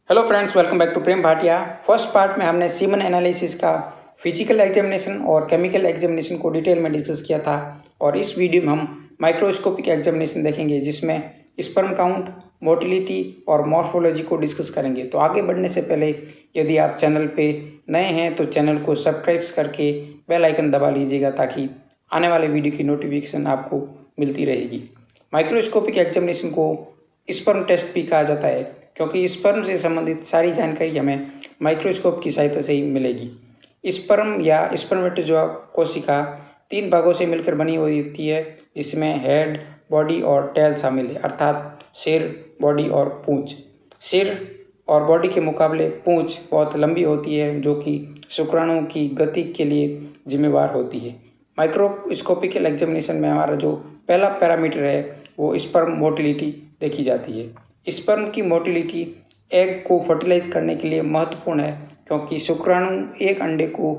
Hello friends, welcome back to Prem Bhatia. First part में हमने semen analysis का फिजिकल एग्जामिनेशन और केमिकल एग्जामिनेशन को डिटेल में डिस्कस किया था और इस वीडियो में हम माइक्रोस्कोपिक एग्जामिनेशन देखेंगे जिसमें स्पर्म काउंट, मोटिलिटी और मॉर्फोलॉजी को डिस्कस करेंगे। तो आगे बढ़ने से पहले यदि आप चैनल पे नए हैं तो चैनल को सब्सक्राइब करके बेल आइकन दबा लीजिएगा ताकि आने वाले वीडियो की नोटिफिकेशन आपको मिलती रहेगी। माइक्रोस्कोपिक एग्जामिनेशन को स्पर्म टेस्ट भी कहा जाता है क्योंकि स्पर्म से संबंधित सारी जानकारी हमें माइक्रोस्कोप की सहायता से ही मिलेगी। स्पर्म या स्पर्मेटोजोआ कोशिका 3 भागों से मिलकर बनी हुई होती है जिसमें हेड, बॉडी और टेल शामिल है, अर्थात सिर, बॉडी और पूंछ। सिर और बॉडी के मुकाबले पूंछ बहुत लंबी होती है जो कि शुक्राणुओं की गति के लिए जिम्मेवार होती है। माइक्रोस्कोपिकल एग्जामिनेशन में हमारा जो पहला पैरामीटर है वो स्पर्म मोटिलिटी देखी जाती है। स्पर्म की मोटिलिटी एग को फर्टिलाइज करने के लिए महत्वपूर्ण है क्योंकि शुक्राणु एक अंडे को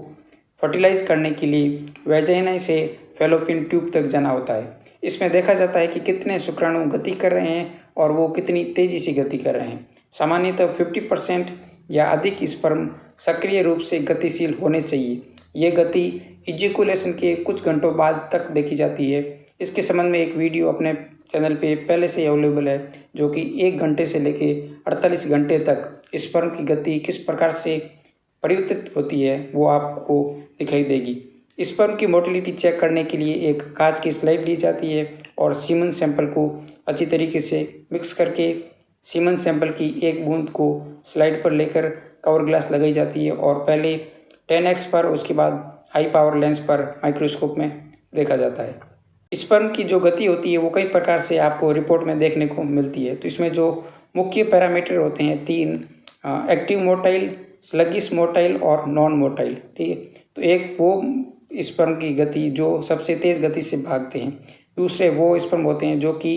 फर्टिलाइज करने के लिए वेजाइना से फैलोपियन ट्यूब तक जाना होता है। इसमें देखा जाता है कि कितने शुक्राणु गति कर रहे हैं और वो कितनी तेजी से गति कर रहे हैं। सामान्यतः 50% या अधिक स्पर्म सक्रिय रूप से गतिशील होने चाहिए। ये गति इजैकुलेशन के कुछ घंटों बाद तक देखी जाती है। इसके संबंध में एक वीडियो अपने चैनल पे पहले से अवेलेबल है जो कि 1 घंटे से लेके 48 घंटे तक स्पर्म की गति किस प्रकार से परिवर्तित होती है वो आपको दिखाई देगी। स्पर्म की मोटिलिटी चेक करने के लिए एक कांच की स्लाइड ली जाती है और सीमन सैंपल को अच्छी तरीके से मिक्स करके सीमन सैंपल की एक बूंद को स्लाइड पर लेकर कवर ग्लास लगाई जाती है और पहले 10x पर, उसके बाद हाई पावर लेंस पर माइक्रोस्कोप में देखा जाता है। स्पर्म की जो गति होती है वो कई प्रकार से आपको रिपोर्ट में देखने को मिलती है। तो इसमें जो मुख्य पैरामीटर होते हैं 3, एक्टिव मोटाइल, स्लगिश मोटाइल और नॉन मोटाइल। ठीक है, तो एक वो स्पर्म की गति जो सबसे तेज़ गति से भागते हैं, दूसरे वो स्पर्म होते हैं जो कि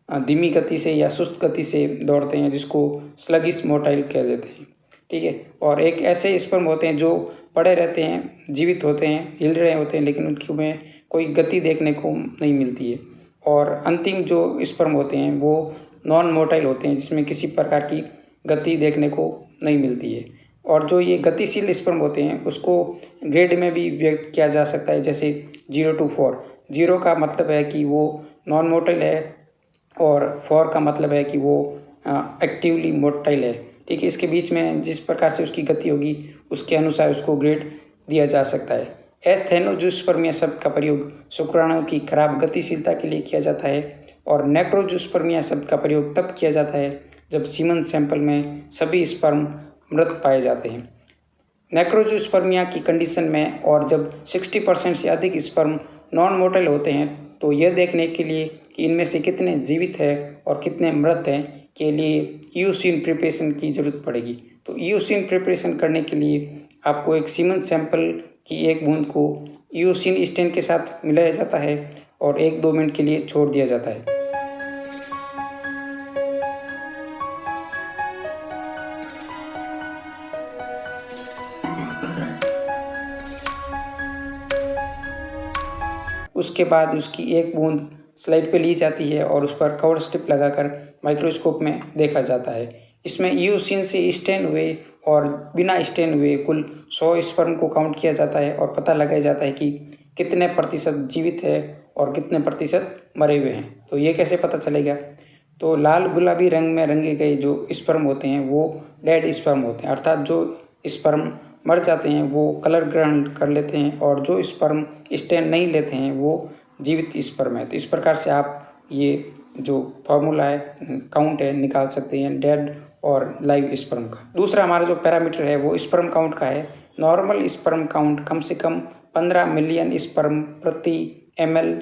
धीमी गति से या सुस्त गति से दौड़ते हैं जिसको स्लगिश मोटाइल कह देते हैं। ठीक है, और एक ऐसे स्पर्म होते हैं जो पड़े रहते हैं, जीवित होते हैं, हिल रहे होते हैं लेकिन उनकी में कोई गति देखने को नहीं मिलती है। और अंतिम जो स्पर्म होते हैं वो नॉन मोटाइल होते हैं जिसमें किसी प्रकार की गति देखने को नहीं मिलती है। और जो ये गतिशील स्पर्म होते हैं उसको ग्रेड में भी व्यक्त किया जा सकता है, जैसे 0 to 4। 0 का मतलब है कि वो नॉन मोटाइल है और 4 का मतलब है कि वो एक्टिवली मोटाइल है। ठीक है, इसके बीच में जिस प्रकार से उसकी गति होगी उसके अनुसार उसको ग्रेड दिया जा सकता है। एस्थेनोजूस्पर्मिया शब्द का प्रयोग शुक्राणुओं की खराब गतिशीलता के लिए किया जाता है और नेक्रोजूस्पर्मिया शब्द का प्रयोग तब किया जाता है जब सीमन सैंपल में सभी स्पर्म मृत पाए जाते हैं। नेक्रोजूस्पर्मिया की कंडीशन में और जब 60% से अधिक स्पर्म नॉन मोटाइल होते हैं तो यह देखने के लिए कि इनमें से कितने जीवित हैं और कितने मृत हैं के लिए ईओसिन प्रिपरेशन की जरूरत पड़ेगी। तो ईओसिन प्रिपरेशन करने के लिए आपको एक सीमन सैंपल की एक बूंद को ईओसिन स्टेन के साथ मिलाया जाता है और 1-2 मिनट के लिए छोड़ दिया जाता है। उसके बाद उसकी एक बूंद स्लाइड पे ली जाती है और उस पर कवर स्ट्रिप लगाकर माइक्रोस्कोप में देखा जाता है। इसमें ईओसिन से स्टेन हुए और बिना स्टेन हुए कुल 100 स्पर्म को काउंट किया जाता है और पता लगाया जाता है कि कितने प्रतिशत जीवित है और कितने प्रतिशत मरे हुए हैं। तो ये कैसे पता चलेगा? तो लाल गुलाबी रंग में रंगे गए जो स्पर्म होते हैं वो डेड स्पर्म होते हैं, अर्थात जो स्पर्म मर जाते हैं वो कलर ग्रहण कर लेते हैं और जो स्पर्म स्टेन नहीं लेते हैं वो जीवित स्पर्म है। तो इस प्रकार से आप ये जो फॉर्मूला है, काउंट है, निकाल सकते हैं डेड और लाइव स्पर्म का। दूसरा हमारा जो पैरामीटर है वो स्पर्म काउंट का है। नॉर्मल स्पर्म काउंट कम से कम 15 मिलियन स्पर्म प्रति ml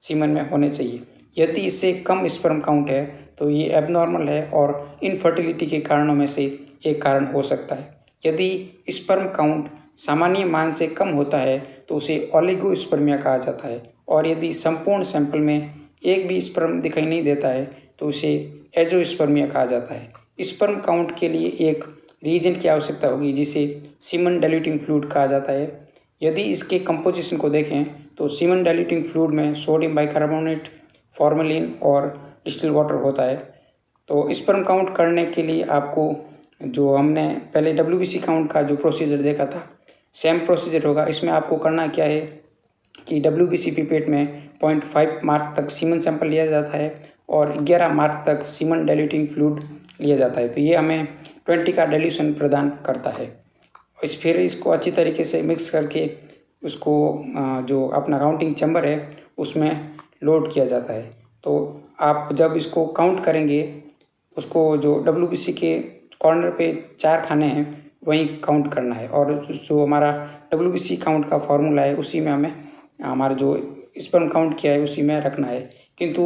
सीमन में होने चाहिए। यदि इससे कम स्पर्म काउंट है तो ये एबनॉर्मल है और इनफर्टिलिटी के कारणों में से एक कारण हो सकता है। यदि स्पर्म काउंट सामान्य मान से कम होता है तो उसे ओलिगोस्पर्मिया कहा जाता है और यदि संपूर्ण सैंपल में एक भी स्पर्म दिखाई नहीं देता है तो उसे एजोस्पर्मिया कहा जाता है। स्पर्म काउंट के लिए एक रीजेंट की आवश्यकता होगी जिसे सीमन डाइल्यूटिंग फ्लूइड कहा जाता है। यदि इसके कंपोजिशन को देखें तो सीमन डाइल्यूटिंग फ्लूइड में सोडियम बाइकार्बोनेट, फॉर्मेलिन और डिस्टिल वाटर होता है। तो स्पर्म काउंट करने के लिए आपको जो हमने पहले WBC काउंट का जो प्रोसीजर देखा था, सेम प्रोसीजर होगा। इसमें आपको करना क्या है कि WBC पिपेट में 0.5 मार्क तक सीमन सैंपल लिया जाता है और 11 मार्क तक सीमन डाइल्यूटिंग फ्लूइड लिया जाता है। तो ये हमें 20 का डाइल्यूशन प्रदान करता है। फिर इसको अच्छी तरीके से मिक्स करके उसको जो अपना काउंटिंग चैम्बर है उसमें लोड किया जाता है। तो आप जब इसको काउंट करेंगे, उसको जो WBC के कॉर्नर पे 4 खाने हैं वहीं काउंट करना है, और जो हमारा WBC काउंट का फॉर्मूला है उसी में हमें हमारा जो स्पर्म काउंट किया है उसी में रखना है। किंतु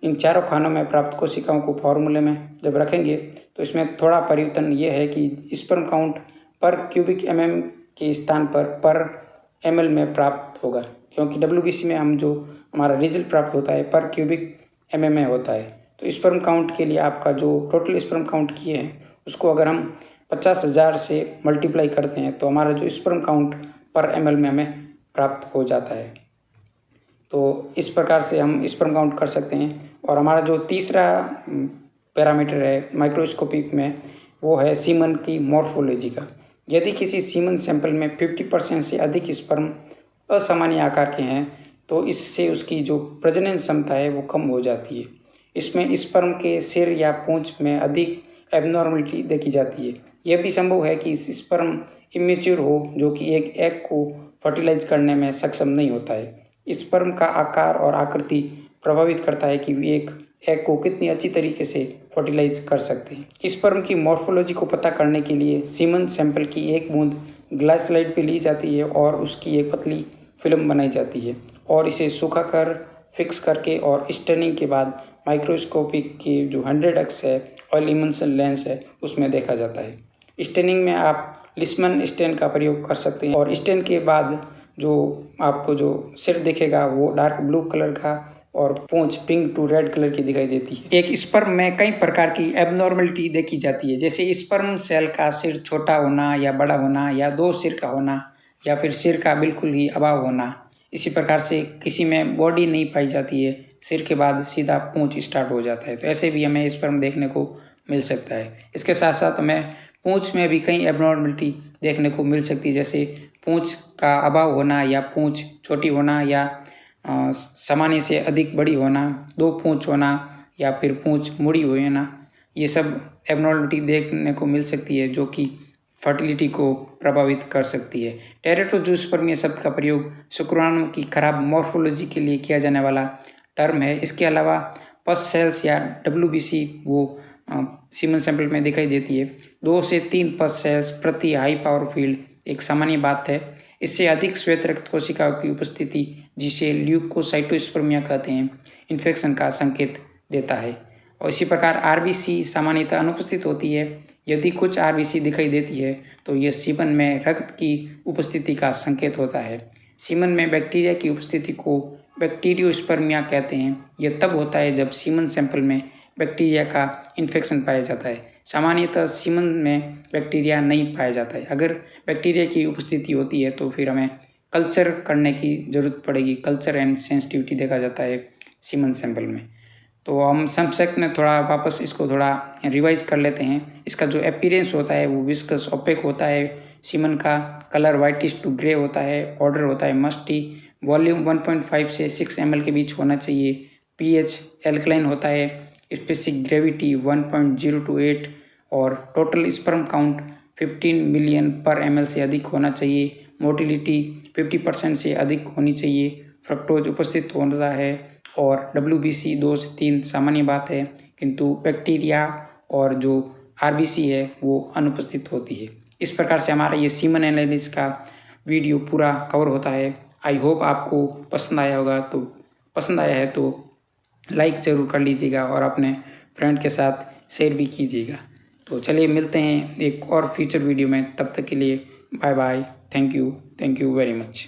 इन चारों खानों में प्राप्त कोशिकाओं को फॉर्मूले में जब रखेंगे तो इसमें थोड़ा परिवर्तन ये है कि स्पर्म काउंट पर क्यूबिक mm के स्थान पर ml में प्राप्त होगा, क्योंकि WBC में हम जो हमारा रिजल्ट प्राप्त होता है पर क्यूबिक mm में होता है। तो स्पर्म काउंट के लिए आपका जो टोटल स्पर्म काउंट किए हैं उसको अगर हम 50,000 से मल्टीप्लाई करते हैं तो हमारा जो स्पर्म काउंट पर ml में हमें प्राप्त हो जाता है। तो इस प्रकार से हम स्पर्म काउंट कर सकते हैं। और हमारा जो तीसरा पैरामीटर है माइक्रोस्कोपिक में, वो है सीमन की मॉर्फोलॉजी का। यदि किसी सीमन सैंपल में 50% से अधिक स्पर्म असामान्य आकार के हैं तो इससे उसकी जो प्रजनन क्षमता है वो कम हो जाती है। इसमें स्पर्म के सिर या पूंछ में अधिक एबनॉर्मलिटी देखी जाती है। यह भी संभव है कि स्पर्म इमेच्योर हो, जो कि एक एग को फर्टिलाइज करने में सक्षम नहीं होता है। स्पर्म का आकार और आकृति प्रभावित करता है कि वे एक एग को कितनी अच्छी तरीके से फर्टिलाइज कर सकते हैं। स्पर्म की मॉर्फोलॉजी को पता करने के लिए सीमन सैंपल की एक बूंद ग्लास स्लाइड पे ली जाती है और उसकी एक पतली फिल्म बनाई जाती है और इसे सुखाकर फिक्स करके और स्टेनिंग के बाद माइक्रोस्कोपिक के जो 100x है ऑयल इमल्शन लेंस है उसमें देखा जाता है। स्टेनिंग में आप लिस्मन स्टेन का प्रयोग कर सकते हैं और स्टेन के बाद जो आपको जो सिर दिखेगा वो डार्क ब्लू कलर का और पूंछ पिंक टू रेड कलर की दिखाई देती है। एक स्पर्म में कई प्रकार की एबनॉर्मलिटी देखी जाती है, जैसे स्पर्म सेल का सिर छोटा होना या बड़ा होना, या 2 सिर का होना, या फिर सिर का बिल्कुल ही अभाव होना। इसी प्रकार से किसी में बॉडी नहीं पाई जाती है, सिर के बाद सीधा पूंछ स्टार्ट हो जाता है। तो ऐसे भी हमें स्पर्म देखने को मिल सकता है। इसके साथ साथ हमें पूंछ में भी कई एबनॉर्मलिटी देखने को मिल सकती है, जैसे पूंछ का अभाव होना, या पूंछ छोटी होना, या सामान्य से अधिक बड़ी होना, 2 पूंछ होना, या फिर पूंछ मुड़ी हुई होना। ये सब एबनॉर्मलिटी देखने को मिल सकती है जो कि फर्टिलिटी को प्रभावित कर सकती है। टेरेटोजूस्पर्मिया शब्द का प्रयोग शुक्राणु की खराब मॉर्फोलॉजी के लिए किया जाने वाला टर्म है। इसके अलावा पस सेल्स या WBC वो सीमन सैंपल में दिखाई देती है। 2 से 3 पस सेल्स प्रति हाई पावर फील्ड एक सामान्य बात है। इससे अधिक श्वेत रक्त कोशिकाओं की उपस्थिति, जिसे ल्यूकोसाइटोस्पर्मिया कहते हैं, इन्फेक्शन का संकेत देता है। और इसी प्रकार RBC सामान्यतः अनुपस्थित होती है। यदि कुछ RBC दिखाई देती है तो यह सीमन में रक्त की उपस्थिति का संकेत होता है। सीमन में बैक्टीरिया की उपस्थिति को बैक्टीरियोस्पर्मिया कहते हैं। यह तब होता है जब सीमन सैंपल में बैक्टीरिया का इन्फेक्शन पाया जाता है। सामान्यतः सीमन में बैक्टीरिया नहीं पाया जाता है। अगर बैक्टीरिया की उपस्थिति होती है तो फिर हमें कल्चर करने की ज़रूरत पड़ेगी। कल्चर एंड सेंसिटिविटी देखा जाता है सीमन सैंपल में। तो हम संक्षेप में थोड़ा वापस इसको थोड़ा रिवाइज कर लेते हैं। इसका जो अपीयरेंस होता है वो विस्कस ओपेक होता है। सीमन का कलर वाइटिश टू ग्रे होता है। ऑर्डर होता है मस्टी। वॉल्यूम 1.5 से 6 ml के बीच होना चाहिए। pH एल्कलाइन होता है। स्पेसिफिक ग्रेविटी 1.0 to 8 और टोटल स्पर्म काउंट 15 मिलियन पर ml से अधिक होना चाहिए। मोटिलिटी 50% से अधिक होनी चाहिए। फ्रक्टोज उपस्थित होता है और WBC 2 से 3 सामान्य बात है, किंतु बैक्टीरिया और जो RBC है वो अनुपस्थित होती है। इस प्रकार से हमारा ये सीमन एनालिसिस का वीडियो पूरा कवर होता है। आई होप आपको पसंद आया होगा। तो पसंद आया है तो लाइक ज़रूर कर लीजिएगा और अपने फ्रेंड के साथ शेयर भी कीजिएगा। तो चलिए मिलते हैं एक और फ्यूचर वीडियो में। तब तक के लिए bye bye. Thank you very much.